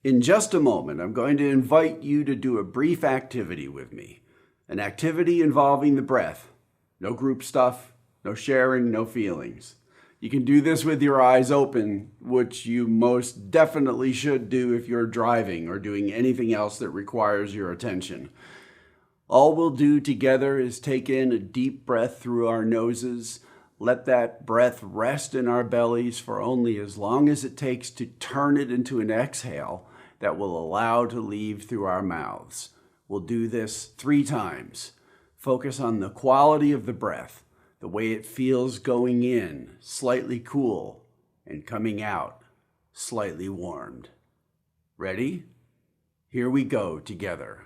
In just a moment, I'm going to invite you to do a brief activity with me, an activity involving the breath. No group stuff, no sharing, no feelings. You can do this with your eyes open, which you most definitely should do if you're driving or doing anything else that requires your attention. All we'll do together is take in a deep breath through our noses. Let that breath rest in our bellies for only as long as it takes to turn it into an exhale that will allow to leave through our mouths. We'll do this 3 times. Focus on the quality of the breath, the way it feels going in, slightly cool, and coming out, slightly warmed. Ready? Here we go together.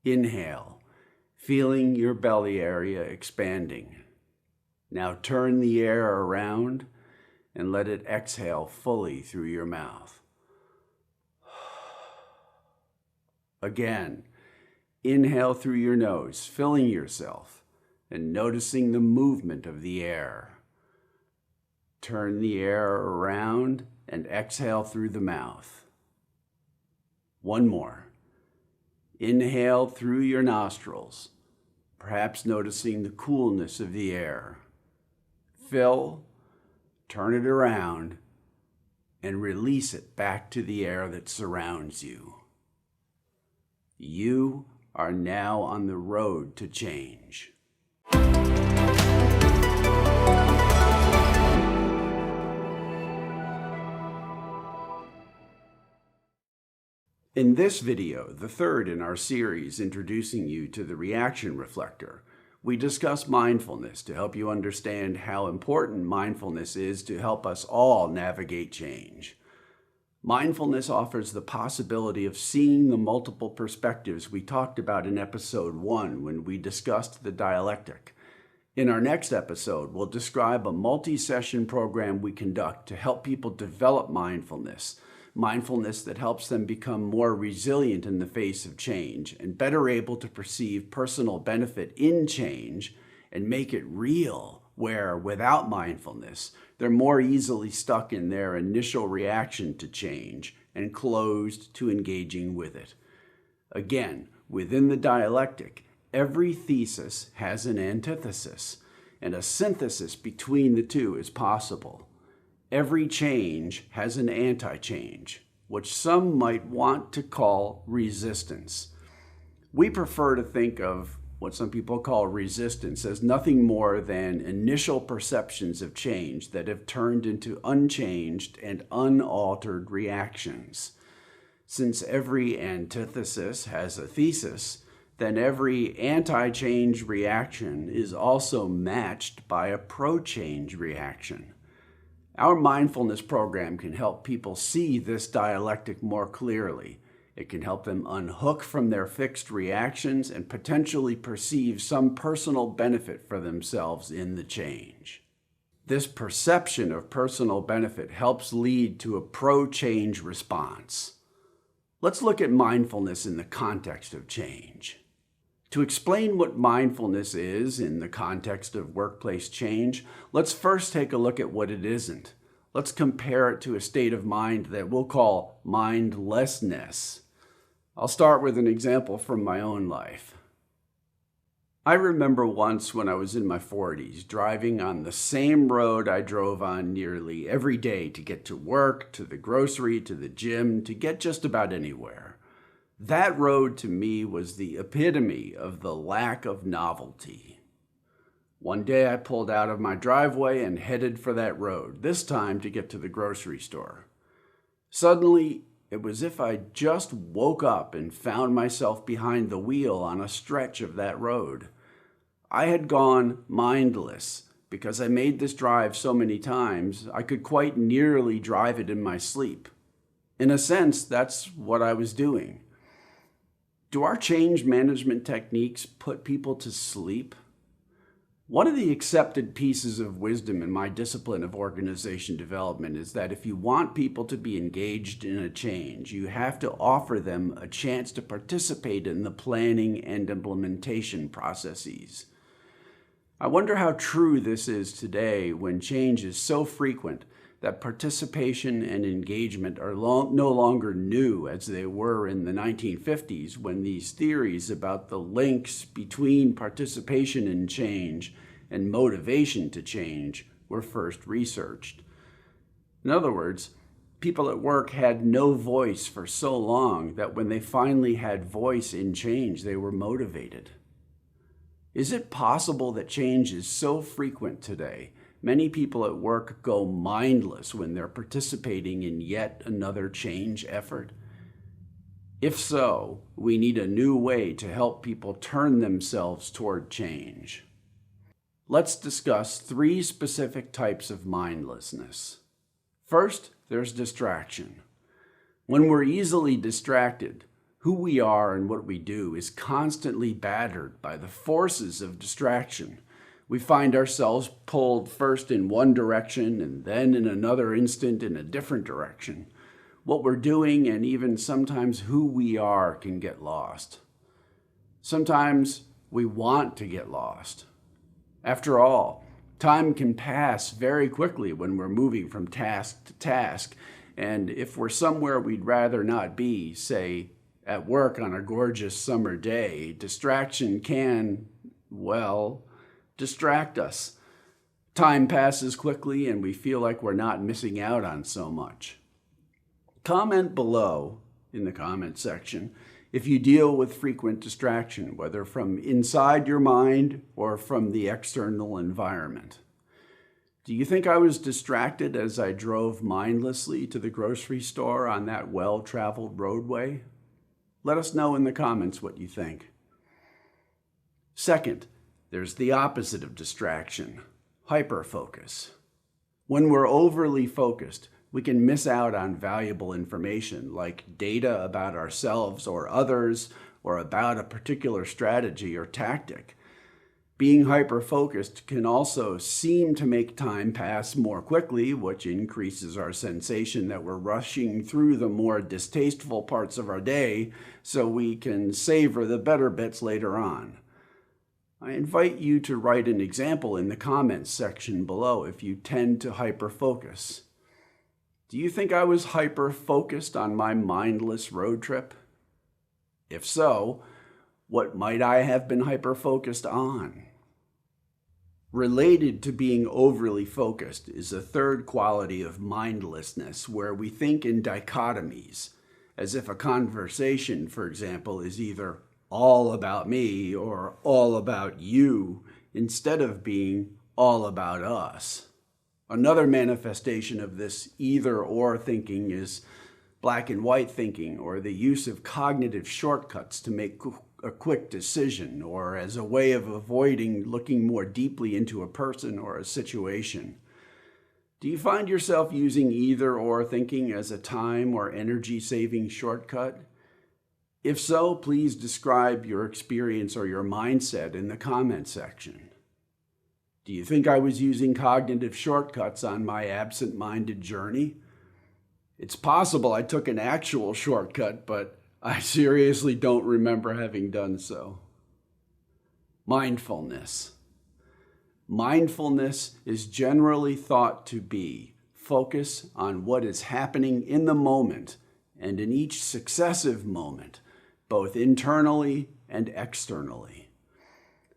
Inhale, feeling your belly area expanding. Now turn the air around and let it exhale fully through your mouth. Again, inhale through your nose, filling yourself and noticing the movement of the air. Turn the air around and exhale through the mouth. One more. Inhale through your nostrils, perhaps noticing the coolness of the air. Fill, turn it around, and release it back to the air that surrounds you. You are now on the road to change. In this video, the third in our series introducing you to the reaction reflector, we discuss mindfulness to help you understand how important mindfulness is to help us all navigate change. Mindfulness offers the possibility of seeing the multiple perspectives we talked about in episode 1 when we discussed the dialectic. In our next episode, we'll describe a multi-session program we conduct to help people develop mindfulness that helps them become more resilient in the face of change and better able to perceive personal benefit in change and make it real, where without mindfulness, they're more easily stuck in their initial reaction to change and closed to engaging with it. Again, within the dialectic, every thesis has an antithesis, and a synthesis between the two is possible. Every change has an anti-change, which some might want to call resistance. We prefer to think of what some people call resistance as nothing more than initial perceptions of change that have turned into unchanged and unaltered reactions. Since every antithesis has a thesis, then every anti-change reaction is also matched by a pro-change reaction. Our mindfulness program can help people see this dialectic more clearly. It can help them unhook from their fixed reactions and potentially perceive some personal benefit for themselves in the change. This perception of personal benefit helps lead to a pro-change response. Let's look at mindfulness in the context of change. To explain what mindfulness is in the context of workplace change, let's first take a look at what it isn't. Let's compare it to a state of mind that we'll call mindlessness. I'll start with an example from my own life. I remember once when I was in my 40s, driving on the same road I drove on nearly every day to get to work, to the grocery, to the gym, to get just about anywhere. That road to me was the epitome of the lack of novelty. One day I pulled out of my driveway and headed for that road, this time to get to the grocery store. Suddenly, it was as if I just woke up and found myself behind the wheel on a stretch of that road. I had gone mindless because I made this drive so many times I could quite nearly drive it in my sleep. In a sense, that's what I was doing. Do our change management techniques put people to sleep? One of the accepted pieces of wisdom in my discipline of organization development is that if you want people to be engaged in a change, you have to offer them a chance to participate in the planning and implementation processes. I wonder how true this is today when change is so frequent that participation and engagement are no longer new as they were in the 1950s when these theories about the links between participation in change and motivation to change were first researched. In other words, people at work had no voice for so long that when they finally had voice in change, they were motivated. Is it possible that change is so frequent today? Many people at work go mindless when they're participating in yet another change effort. If so, we need a new way to help people turn themselves toward change. Let's discuss 3 specific types of mindlessness. First, there's distraction. When we're easily distracted, who we are and what we do is constantly battered by the forces of distraction. We find ourselves pulled first in one direction and then in another instant in a different direction. What we're doing and even sometimes who we are can get lost. Sometimes we want to get lost. After all, time can pass very quickly when we're moving from task to task, and if we're somewhere we'd rather not be, say, at work on a gorgeous summer day, distraction can, distract us. Time passes quickly and we feel like we're not missing out on so much. Comment below in the comment section if you deal with frequent distraction, whether from inside your mind or from the external environment. Do you think I was distracted as I drove mindlessly to the grocery store on that well-traveled roadway? Let us know in the comments what you think. Second, there's the opposite of distraction, hyperfocus. When we're overly focused, we can miss out on valuable information like data about ourselves or others or about a particular strategy or tactic. Being hyper-focused can also seem to make time pass more quickly, which increases our sensation that we're rushing through the more distasteful parts of our day so we can savor the better bits later on. I invite you to write an example in the comments section below if you tend to hyper-focus. Do you think I was hyper-focused on my mindless road trip? If so, what might I have been hyper-focused on? Related to being overly focused is a third quality of mindlessness where we think in dichotomies, as if a conversation, for example, is either all about me or all about you, instead of being all about us. Another manifestation of this either-or thinking is black and white thinking, or the use of cognitive shortcuts to make a quick decision, or as a way of avoiding looking more deeply into a person or a situation. Do you find yourself using either-or thinking as a time or energy-saving shortcut? If so, please describe your experience or your mindset in the comment section. Do you think I was using cognitive shortcuts on my absent-minded journey? It's possible I took an actual shortcut, but I seriously don't remember having done so. Mindfulness. Mindfulness is generally thought to be focus on what is happening in the moment and in each successive moment, both internally and externally.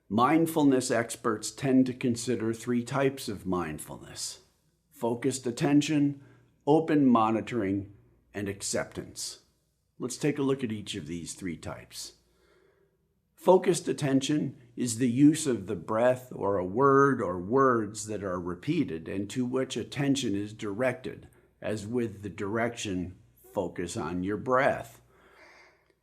Mindfulness experts tend to consider 3 types of mindfulness: focused attention, open monitoring, and acceptance. Let's take a look at each of these 3 types. Focused attention is the use of the breath or a word or words that are repeated and to which attention is directed, as with the direction, focus on your breath.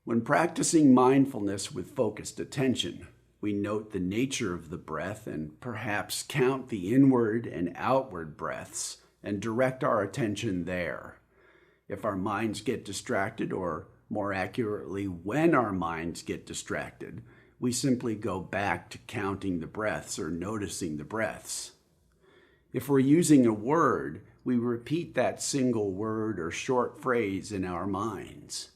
When practicing mindfulness with focused attention, we note the nature of the breath and perhaps count the inward and outward breaths and direct our attention there. If our minds get distracted, or more accurately, when our minds get distracted, we simply go back to counting the breaths or noticing the breaths. If we're using a word, we repeat that single word or short phrase in our minds.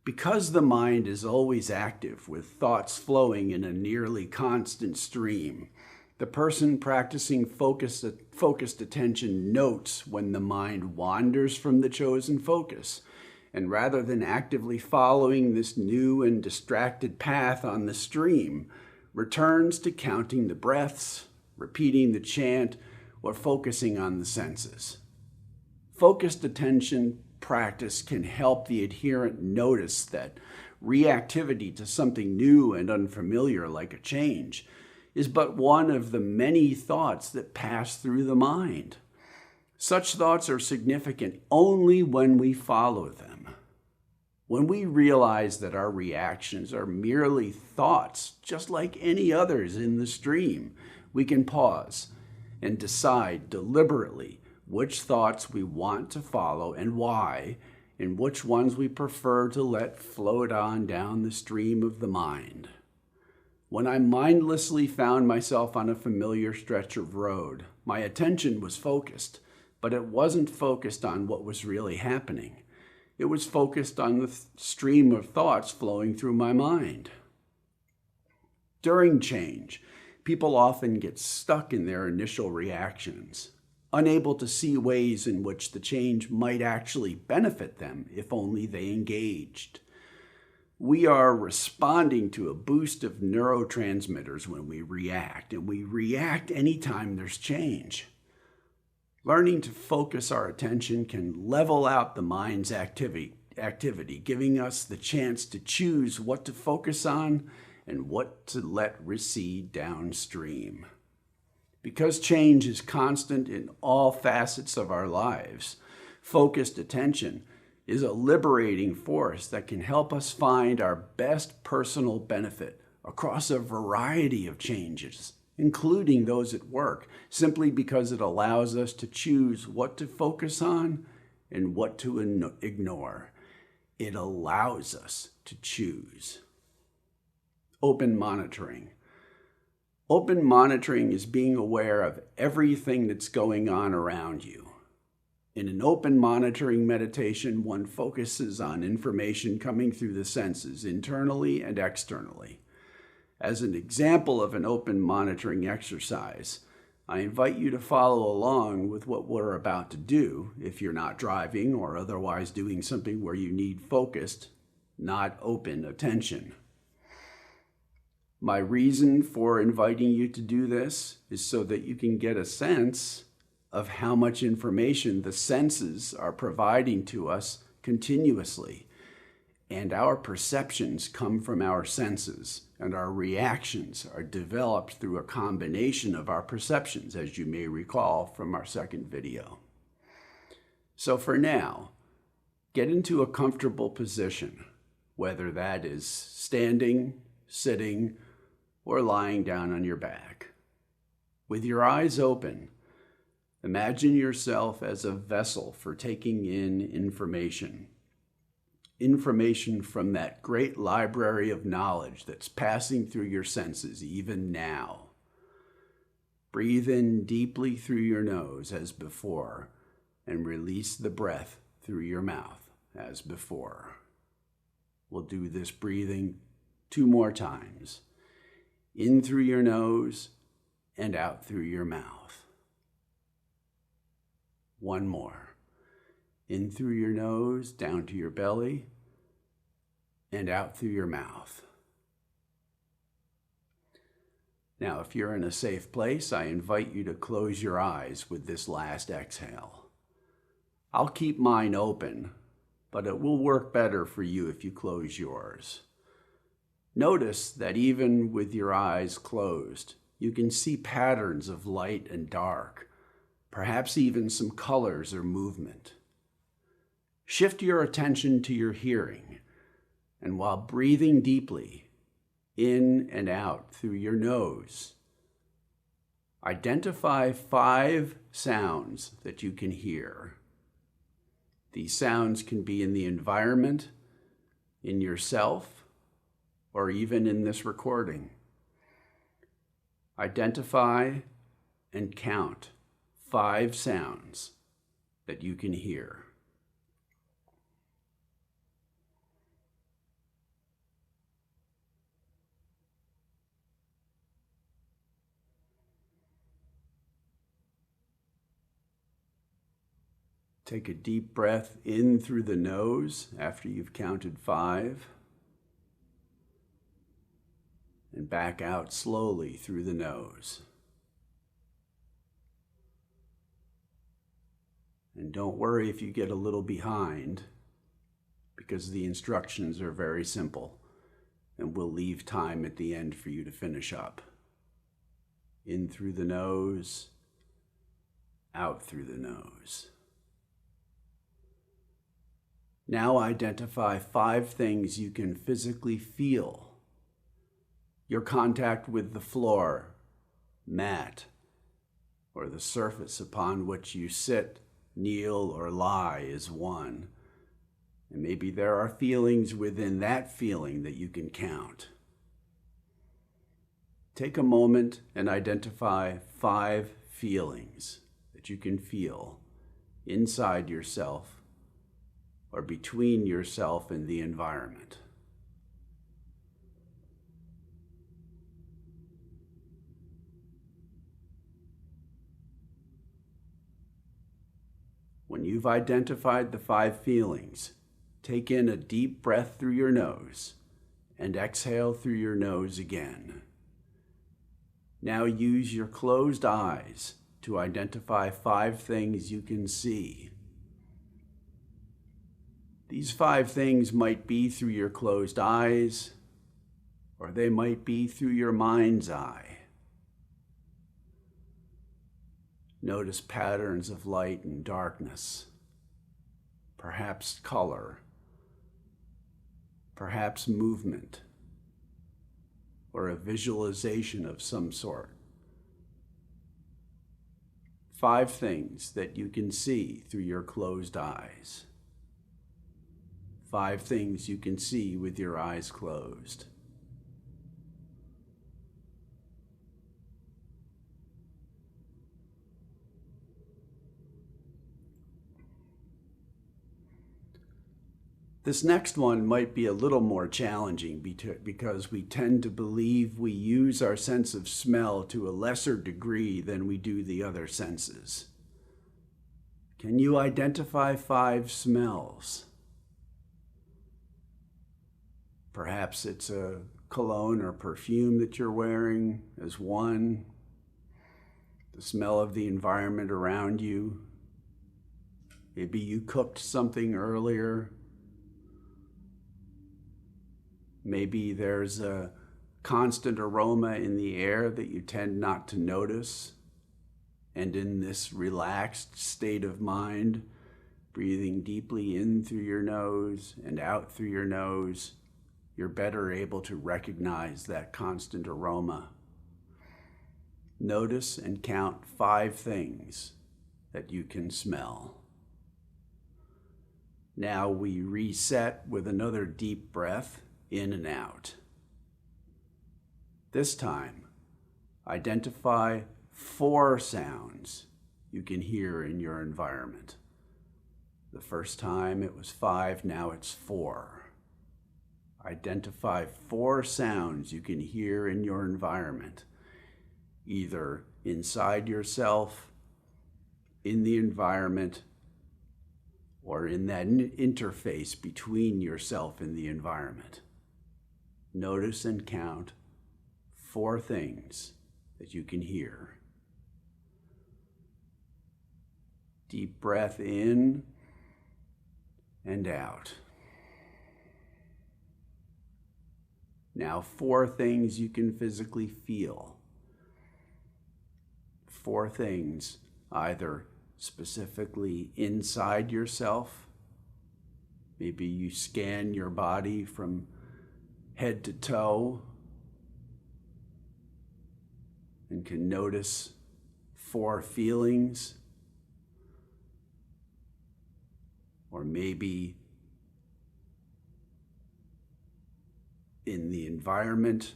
Because the mind is always active with thoughts flowing in a nearly constant stream, The person practicing focused attention notes when the mind wanders from the chosen focus, and rather than actively following this new and distracted path on the stream, returns to counting the breaths, repeating the chant, or focusing on the senses. Focused attention practice can help the adherent notice that reactivity to something new and unfamiliar, like a change, is but one of the many thoughts that pass through the mind. Such thoughts are significant only when we follow them. When we realize that our reactions are merely thoughts, just like any others in the stream, we can pause and decide deliberately which thoughts we want to follow and why, and which ones we prefer to let float on down the stream of the mind. When I mindlessly found myself on a familiar stretch of road, my attention was focused, but it wasn't focused on what was really happening. It was focused on the stream of thoughts flowing through my mind. During change, people often get stuck in their initial reactions, unable to see ways in which the change might actually benefit them if only they engaged. We are responding to a boost of neurotransmitters when we react, and we react anytime there's change. Learning to focus our attention can level out the mind's activity, giving us the chance to choose what to focus on and what to let recede downstream. Because change is constant in all facets of our lives, focused attention is a liberating force that can help us find our best personal benefit across a variety of changes, including those at work, simply because it allows us to choose what to focus on and what to ignore. It allows us to choose. Open monitoring. Open monitoring is being aware of everything that's going on around you. In an open monitoring meditation, one focuses on information coming through the senses, internally and externally. As an example of an open monitoring exercise, I invite you to follow along with what we're about to do if you're not driving or otherwise doing something where you need focused, not open attention. My reason for inviting you to do this is so that you can get a sense of how much information the senses are providing to us continuously. And our perceptions come from our senses, and our reactions are developed through a combination of our perceptions, as you may recall from our second video. So for now, get into a comfortable position, whether that is standing, sitting, or lying down on your back. With your eyes open, imagine yourself as a vessel for taking in information from that great library of knowledge that's passing through your senses even now. Breathe in deeply through your nose as before, and release the breath through your mouth as before. We'll do this breathing 2 more times. In through your nose and out through your mouth. 1 more. In through your nose, down to your belly, and out through your mouth. Now, if you're in a safe place, I invite you to close your eyes with this last exhale. I'll keep mine open, but it will work better for you if you close yours. Notice that even with your eyes closed, you can see patterns of light and dark, perhaps even some colors or movement. Shift your attention to your hearing, and while breathing deeply, in and out through your nose, identify 5 sounds that you can hear. These sounds can be in the environment, in yourself, or even in this recording. Identify and count 5 sounds that you can hear. Take a deep breath in through the nose after you've counted 5, and back out slowly through the nose. And don't worry if you get a little behind, because the instructions are very simple, and we'll leave time at the end for you to finish up. In through the nose, out through the nose. Now identify 5 things you can physically feel. Your contact with the floor, mat, or the surface upon which you sit, kneel, or lie is 1. And maybe there are feelings within that feeling that you can count. Take a moment and identify 5 feelings that you can feel inside yourself or between yourself and the environment. When you've identified the 5 feelings, take in a deep breath through your nose and exhale through your nose again. Now use your closed eyes to identify 5 things you can see. These 5 things might be through your closed eyes, or they might be through your mind's eye. Notice patterns of light and darkness, perhaps color, perhaps movement, or a visualization of some sort. 5 things that you can see through your closed eyes. 5 things you can see with your eyes closed. This next one might be a little more challenging because we tend to believe we use our sense of smell to a lesser degree than we do the other senses. Can you identify 5 smells? Perhaps it's a cologne or perfume that you're wearing as 1, the smell of the environment around you. Maybe you cooked something earlier. Maybe there's a constant aroma in the air that you tend not to notice. And in this relaxed state of mind, breathing deeply in through your nose and out through your nose, you're better able to recognize that constant aroma. Notice and count 5 things that you can smell. Now we reset with another deep breath in and out. This time, identify 4 sounds you can hear in your environment. The first time it was 5, now it's 4. Identify 4 sounds you can hear in your environment, either inside yourself, in the environment, or in that interface between yourself and the environment. Notice and count 4 things that you can hear. Deep breath in and out. Now 4 things you can physically feel. 4 things either specifically inside yourself. Maybe you scan your body from head to toe and can notice 4 feelings. Or maybe in the environment,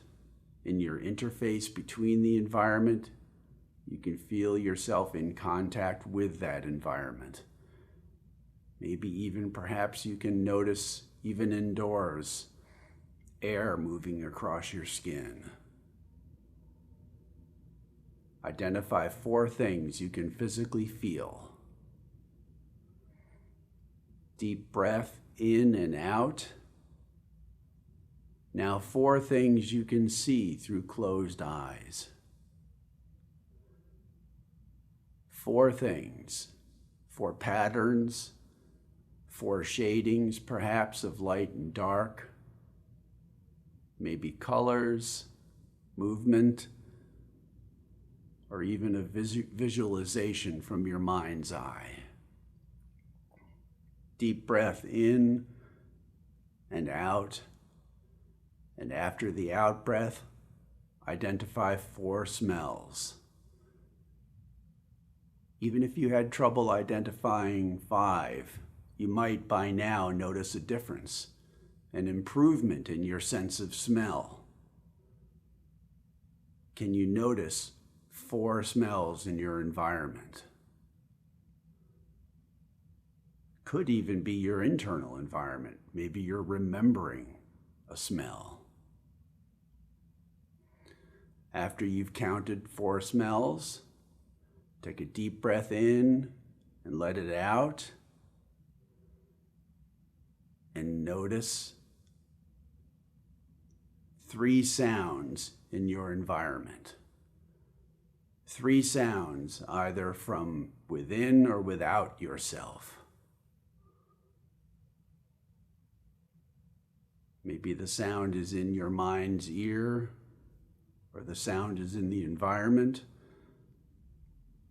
in your interface between the environment, you can feel yourself in contact with that environment. Maybe even perhaps you can notice, even indoors, air moving across your skin. Identify 4 things you can physically feel. Deep breath in and out. Now 4 things you can see through closed eyes. 4 things, 4 patterns, 4 shadings perhaps of light and dark, maybe colors, movement, or even a visualization from your mind's eye. Deep breath in and out, and after the out breath, identify 4 smells. Even if you had trouble identifying 5, you might by now notice a difference, an improvement in your sense of smell. Can you notice 4 smells in your environment? Could even be your internal environment. Maybe you're remembering a smell. After you've counted 4 smells, take a deep breath in and let it out. And notice 3 sounds in your environment. 3 sounds either from within or without yourself. Maybe the sound is in your mind's ear, or the sound is in the environment,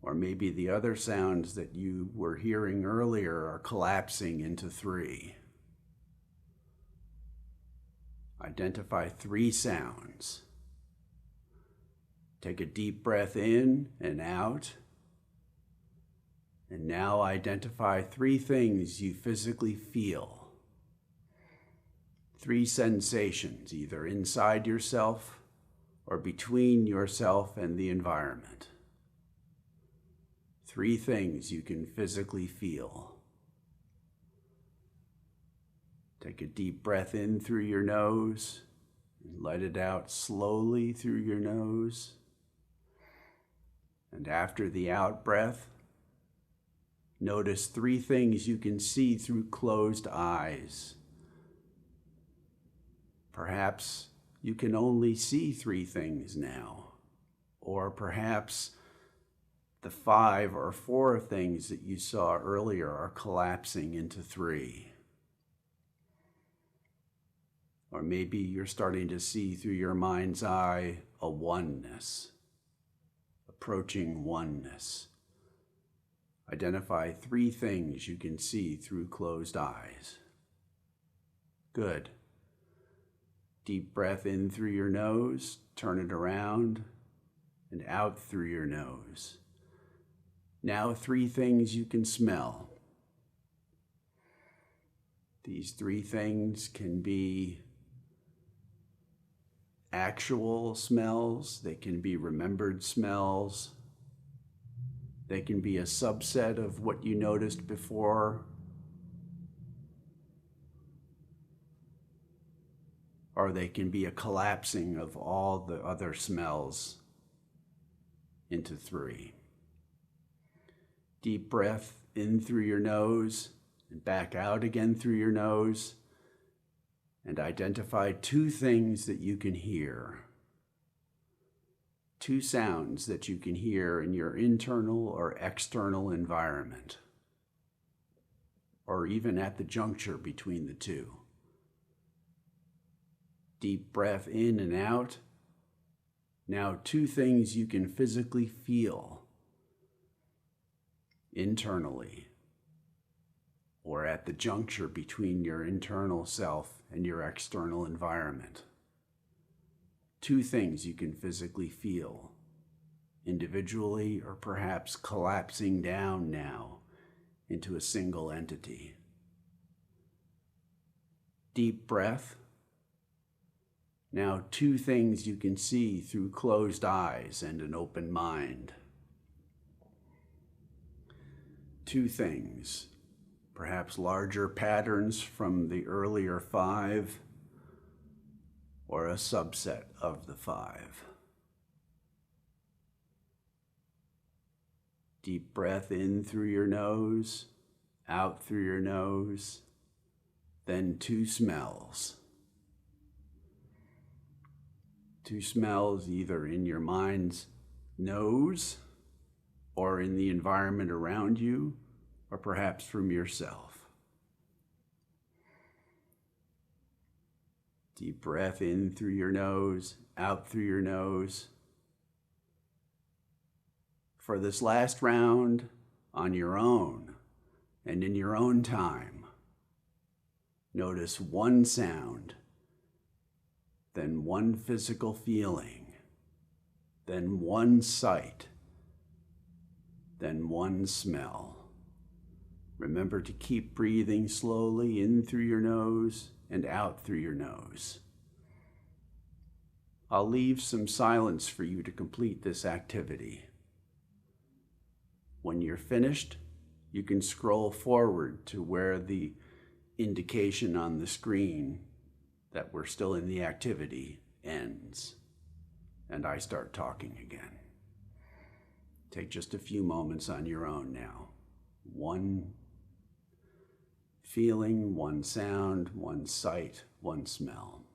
or maybe the other sounds that you were hearing earlier are collapsing into 3. Identify 3 sounds. Take a deep breath in and out. And now identify 3 things you physically feel. 3 sensations, either inside yourself or between yourself and the environment. 3 things you can physically feel. Take a deep breath in through your nose and let it out slowly through your nose. And after the out breath, notice 3 things you can see through closed eyes. Perhaps you can only see 3 things now, or perhaps the 5 or 4 things that you saw earlier are collapsing into 3. Or maybe you're starting to see through your mind's eye a oneness, approaching oneness. Identify 3 things you can see through closed eyes. Good. Deep breath in through your nose, turn it around, and out through your nose. Now 3 things you can smell. These 3 things can be actual smells, they can be remembered smells, they can be a subset of what you noticed before, or they can be a collapsing of all the other smells into 3. Deep breath in through your nose and back out again through your nose, and identify 2 things that you can hear. 2 sounds that you can hear in your internal or external environment, or even at the juncture between the 2. Deep breath in and out. Now 2 things you can physically feel internally, or at the juncture between your internal self and your external environment. 2 things you can physically feel, individually or perhaps collapsing down now into a single entity. Deep breath. Now 2 things you can see through closed eyes and an open mind. 2 things, perhaps larger patterns from the earlier 5, or a subset of the 5. Deep breath in through your nose, out through your nose, then 2 smells. 2 smells either in your mind's nose or in the environment around you, or perhaps from yourself. Deep breath in through your nose, out through your nose. For this last round, on your own and in your own time, notice 1 sound, then 1 physical feeling, then 1 sight, then 1 smell. Remember to keep breathing slowly in through your nose and out through your nose. I'll leave some silence for you to complete this activity. When you're finished, you can scroll forward to where the indication on the screen that we're still in the activity ends, and I start talking again. Take just a few moments on your own now. 1 feeling, 1 sound, 1 sight, 1 smell.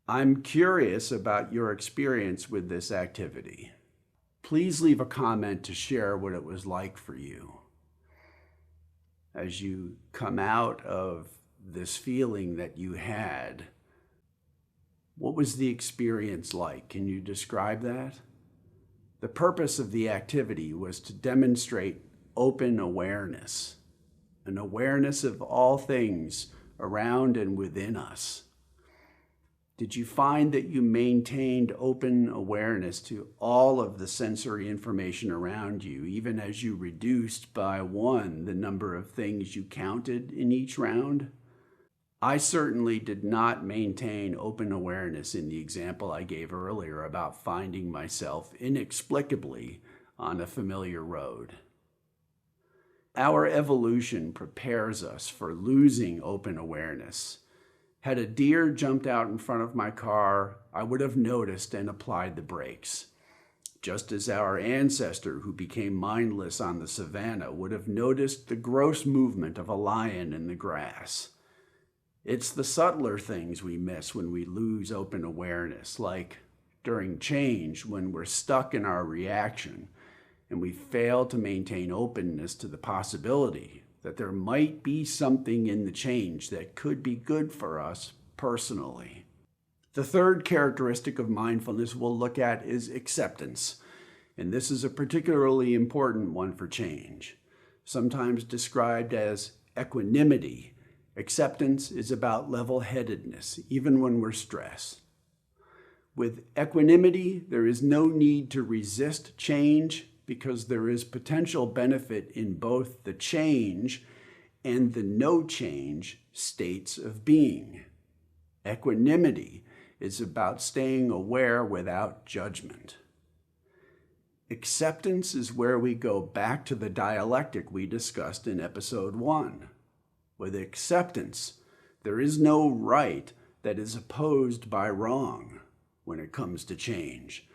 I'm curious about your experience with this activity. Please leave a comment to share what it was like for you. As you come out of this feeling that you had, what was the experience like? Can you describe that? The purpose of the activity was to demonstrate open awareness, an awareness of all things around and within us. Did you find that you maintained open awareness to all of the sensory information around you, even as you reduced by one the number of things you counted in each round? I certainly did not maintain open awareness in the example I gave earlier about finding myself inexplicably on a familiar road. Our evolution prepares us for losing open awareness. Had a deer jumped out in front of my car, I would have noticed and applied the brakes. Just as our ancestor who became mindless on the savannah would have noticed the gross movement of a lion in the grass. It's the subtler things we miss when we lose open awareness, like during change when we're stuck in our reaction and we fail to maintain openness to the possibility that there might be something in the change that could be good for us personally. The third characteristic of mindfulness we'll look at is acceptance, and this is a particularly important one for change. Sometimes described as equanimity, acceptance is about level-headedness, even when we're stressed. With equanimity, there is no need to resist change because there is potential benefit in both the change and the no change states of being. Equanimity is about staying aware without judgment. Acceptance is where we go back to the dialectic we discussed in episode 1. With acceptance, there is no right that is opposed by wrong when it comes to change.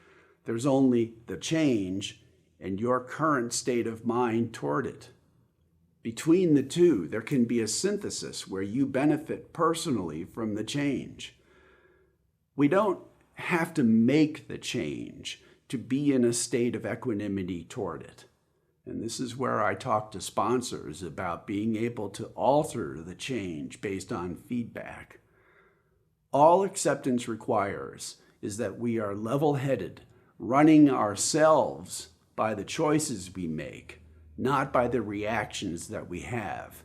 There's only the change and your current state of mind toward it. Between the two, there can be a synthesis where you benefit personally from the change. We don't have to make the change to be in a state of equanimity toward it. And this is where I talk to sponsors about being able to alter the change based on feedback. All acceptance requires is that we are level-headed, running ourselves by the choices we make, not by the reactions that we have,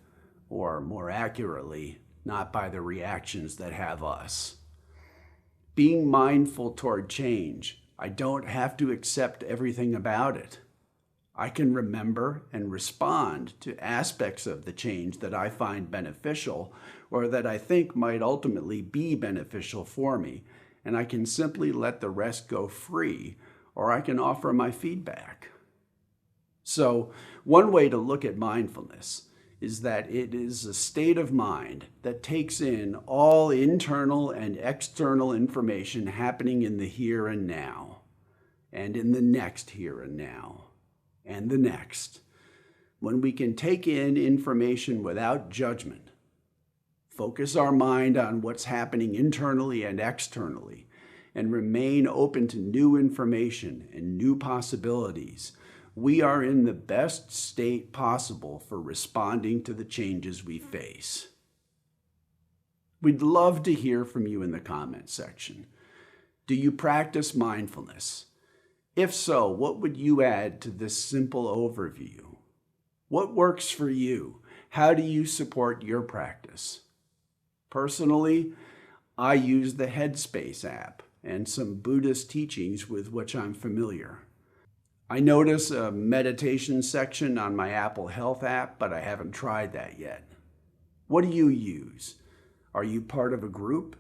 or more accurately, not by the reactions that have us. Being mindful toward change, I don't have to accept everything about it. I can remember and respond to aspects of the change that I find beneficial or that I think might ultimately be beneficial for me, and I can simply let the rest go free, or I can offer my feedback. So, one way to look at mindfulness is that it is a state of mind that takes in all internal and external information happening in the here and now, and in the next here and now, and the next. When we can take in information without judgment, focus our mind on what's happening internally and externally, and remain open to new information and new possibilities, we are in the best state possible for responding to the changes we face. We'd love to hear from you in the comments section. Do you practice mindfulness? If so, what would you add to this simple overview? What works for you? How do you support your practice? Personally, I use the Headspace app and some Buddhist teachings with which I'm familiar. I notice a meditation section on my Apple Health app, but I haven't tried that yet. What do you use? Are you part of a group?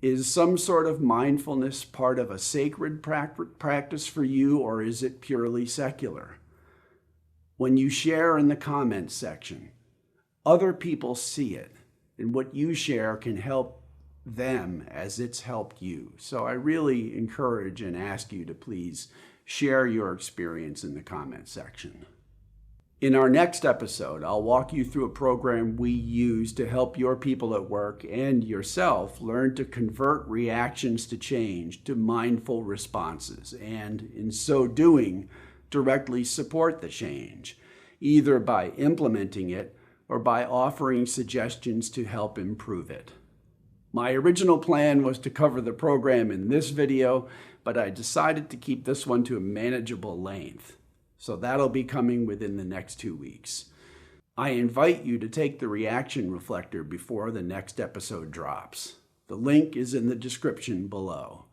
Is some sort of mindfulness part of a sacred practice for you, or is it purely secular? When you share in the comments section, other people see it, and what you share can help them as it's helped you. So I really encourage and ask you to please share your experience in the comments section. In our next episode, I'll walk you through a program we use to help your people at work and yourself learn to convert reactions to change to mindful responses, and in so doing, directly support the change, either by implementing it or by offering suggestions to help improve it. My original plan was to cover the program in this video, but I decided to keep this one to a manageable length. So that'll be coming within the next 2 weeks. I invite you to take the reaction reflector before the next episode drops. The link is in the description below.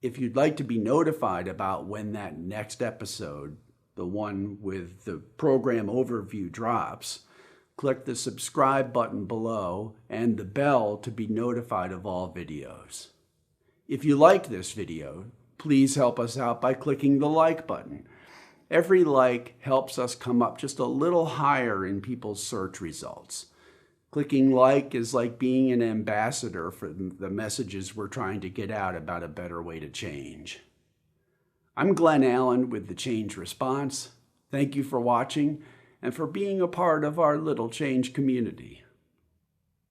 If you'd like to be notified about when that next episode, the one with the program overview, drops, click the subscribe button below and the bell to be notified of all videos. If you like this video, please help us out by clicking the like button. Every like helps us come up just a little higher in people's search results. Clicking like is like being an ambassador for the messages we're trying to get out about a better way to change. I'm Glenn Allen with the Change Response. Thank you for watching and for being a part of our little change community.